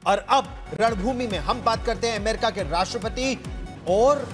और अब रणभूमि में हम बात करते हैं अमेरिका के राष्ट्रपति और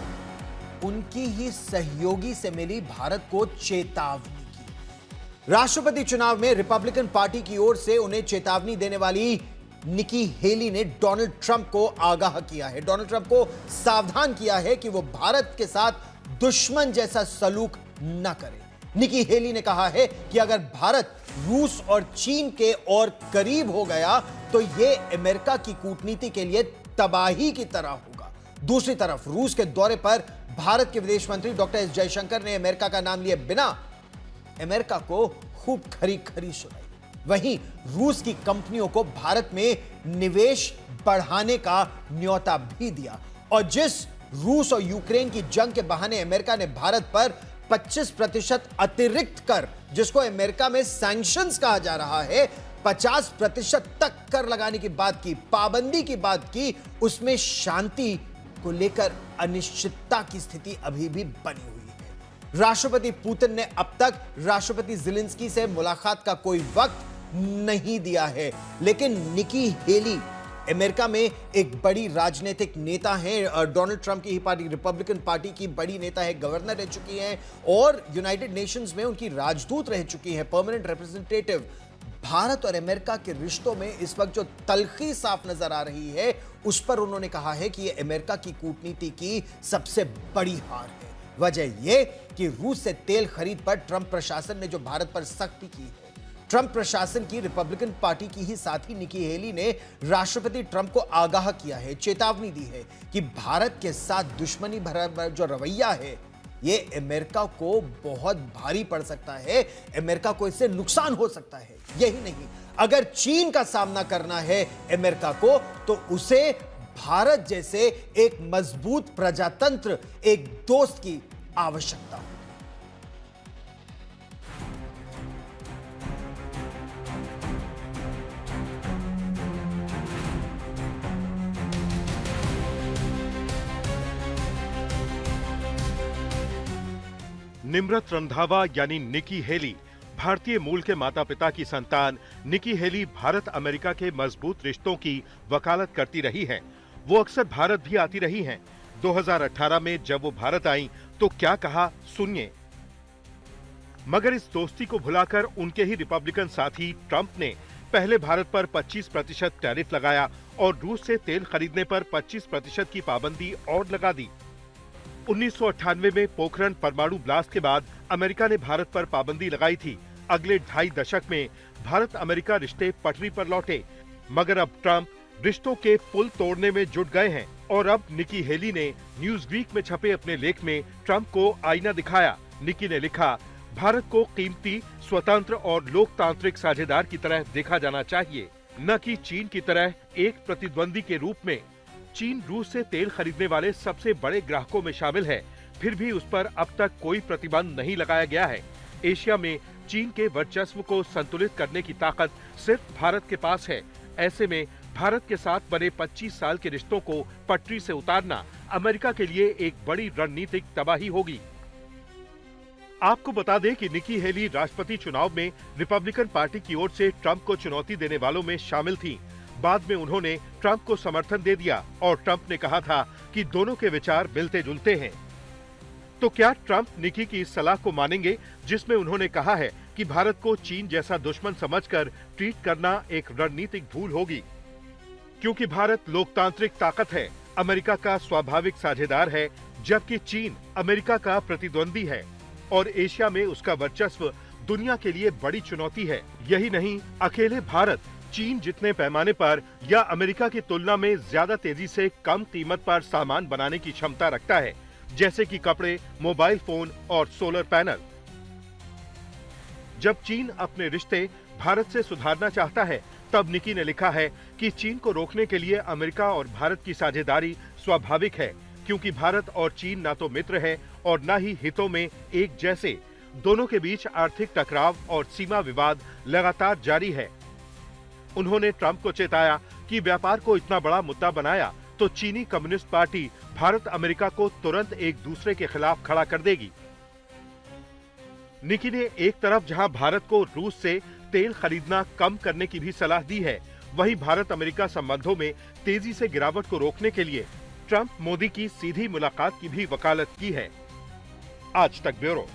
उनकी ही सहयोगी से मिली भारत को चेतावनी की। राष्ट्रपति चुनाव में रिपब्लिकन पार्टी की ओर से उन्हें चेतावनी देने वाली निकी हेली ने डोनाल्ड ट्रंप को आगाह किया है, डोनाल्ड ट्रंप को सावधान किया है कि वो भारत के साथ दुश्मन जैसा सलूक न करे। निकी हेली ने कहा है कि अगर भारत रूस और चीन के और करीब हो गया तो यह अमेरिका की कूटनीति के लिए तबाही की तरह होगा। दूसरी तरफ रूस के दौरे पर भारत के विदेश मंत्री डॉक्टर एस जयशंकर ने अमेरिका का नाम लिए बिना अमेरिका को खूब खरी खरी सुनाई। वहीं रूस की कंपनियों को भारत में निवेश बढ़ाने का न्योता भी दिया और जिस रूस और यूक्रेन की जंग के बहाने अमेरिका ने भारत पर 25% अतिरिक्त कर, जिसको अमेरिका में सैंक्शंस कहा जा रहा है, 50% तक कर लगाने की बात की, पाबंदी की बात की, उसमें शांति को लेकर अनिश्चितता की स्थिति अभी भी बनी हुई है। राष्ट्रपति पुतिन ने अब तक राष्ट्रपति ज़ेलेंस्की से मुलाकात का कोई वक्त नहीं दिया है, लेकिन निकी हेली अमेरिका में एक बड़ी राजनीतिक नेता हैं, डोनाल्ड ट्रंप की ही पार्टी रिपब्लिकन पार्टी की बड़ी नेता है, गवर्नर रह चुकी हैं और यूनाइटेड नेशंस में उनकी राजदूत रह चुकी हैं, परमानेंट रिप्रेजेंटेटिव। भारत और अमेरिका के रिश्तों में इस वक्त जो तलखी साफ नजर आ रही है, उस पर उन्होंने कहा है कि यह अमेरिका की कूटनीति की सबसे बड़ी हार है। वजह यह कि रूस से तेल खरीद पर ट्रंप प्रशासन ने जो भारत पर सख्ती की है, ट्रंप प्रशासन की रिपब्लिकन पार्टी की ही साथी निकी हेली ने राष्ट्रपति ट्रंप को आगाह किया है, चेतावनी दी है कि भारत के साथ दुश्मनी भरा जो रवैया है, यह अमेरिका को बहुत भारी पड़ सकता है, अमेरिका को इससे नुकसान हो सकता है। यही नहीं, अगर चीन का सामना करना है अमेरिका को तो उसे भारत जैसे एक मजबूत प्रजातंत्र, एक दोस्त की आवश्यकता है। निम्रत रंधावा यानी निकी हेली भारतीय मूल के माता पिता की संतान निकी हेली भारत अमेरिका के मजबूत रिश्तों की वकालत करती रही हैं। वो अक्सर भारत भी आती रही हैं। 2018 में जब वो भारत आई तो क्या कहा, सुनिए। मगर इस दोस्ती को भुलाकर उनके ही रिपब्लिकन साथी ट्रंप ने पहले भारत पर 25% टैरिफ लगाया और रूस से तेल खरीदने पर 25% की पाबंदी और लगा दी। 1998 में पोखरण परमाणु ब्लास्ट के बाद अमेरिका ने भारत पर पाबंदी लगाई थी। अगले 2.5 दशक में भारत अमेरिका रिश्ते पटरी पर लौटे, मगर अब ट्रंप रिश्तों के पुल तोड़ने में जुट गए हैं और अब निकी हेली ने न्यूज़वीक में छपे अपने लेख में ट्रंप को आईना दिखाया। निकी ने लिखा, भारत को कीमती, स्वतंत्र और लोकतांत्रिक साझेदार की तरह देखा जाना चाहिए, न कि चीन की तरह एक प्रतिद्वंदी के रूप में। चीन रूस से तेल खरीदने वाले सबसे बड़े ग्राहकों में शामिल है, फिर भी उस पर अब तक कोई प्रतिबंध नहीं लगाया गया है। एशिया में चीन के वर्चस्व को संतुलित करने की ताकत सिर्फ भारत के पास है। ऐसे में भारत के साथ बने 25 साल के रिश्तों को पटरी से उतारना अमेरिका के लिए एक बड़ी रणनीतिक तबाही होगी। आपको बता दें कि निकी हेली राष्ट्रपति चुनाव में रिपब्लिकन पार्टी की ओर से ट्रंप को चुनौती देने वालों में शामिल थीं। बाद में उन्होंने ट्रंप को समर्थन दे दिया और ट्रंप ने कहा था कि दोनों के विचार मिलते जुलते हैं। तो क्या ट्रंप निकी की इस सलाह को मानेंगे, जिसमें उन्होंने कहा है कि भारत को चीन जैसा दुश्मन समझकर ट्रीट करना एक रणनीतिक भूल होगी? क्योंकि भारत लोकतांत्रिक ताकत है, अमेरिका का स्वाभाविक साझेदार है, जबकि चीन अमेरिका का प्रतिद्वंदी है और एशिया में उसका वर्चस्व दुनिया के लिए बड़ी चुनौती है। यही नहीं, अकेले भारत चीन जितने पैमाने पर या अमेरिका की तुलना में ज्यादा तेजी से कम कीमत पर सामान बनाने की क्षमता रखता है, जैसे कि कपड़े, मोबाइल फोन और सोलर पैनल। जब चीन अपने रिश्ते भारत से सुधारना चाहता है, तब निकी ने लिखा है कि चीन को रोकने के लिए अमेरिका और भारत की साझेदारी स्वाभाविक है, क्योंकि भारत और चीन ना तो मित्र है और न ही हितों में एक जैसे। दोनों के बीच आर्थिक टकराव और सीमा विवाद लगातार जारी है। उन्होंने ट्रंप को चेताया कि व्यापार को इतना बड़ा मुद्दा बनाया तो चीनी कम्युनिस्ट पार्टी भारत अमेरिका को तुरंत एक दूसरे के खिलाफ खड़ा कर देगी। निकी ने एक तरफ जहां भारत को रूस से तेल खरीदना कम करने की भी सलाह दी है, वहीं भारत अमेरिका संबंधों में तेजी से गिरावट को रोकने के लिए ट्रंप मोदी की सीधी मुलाकात की भी वकालत की है। आज तक ब्यूरो।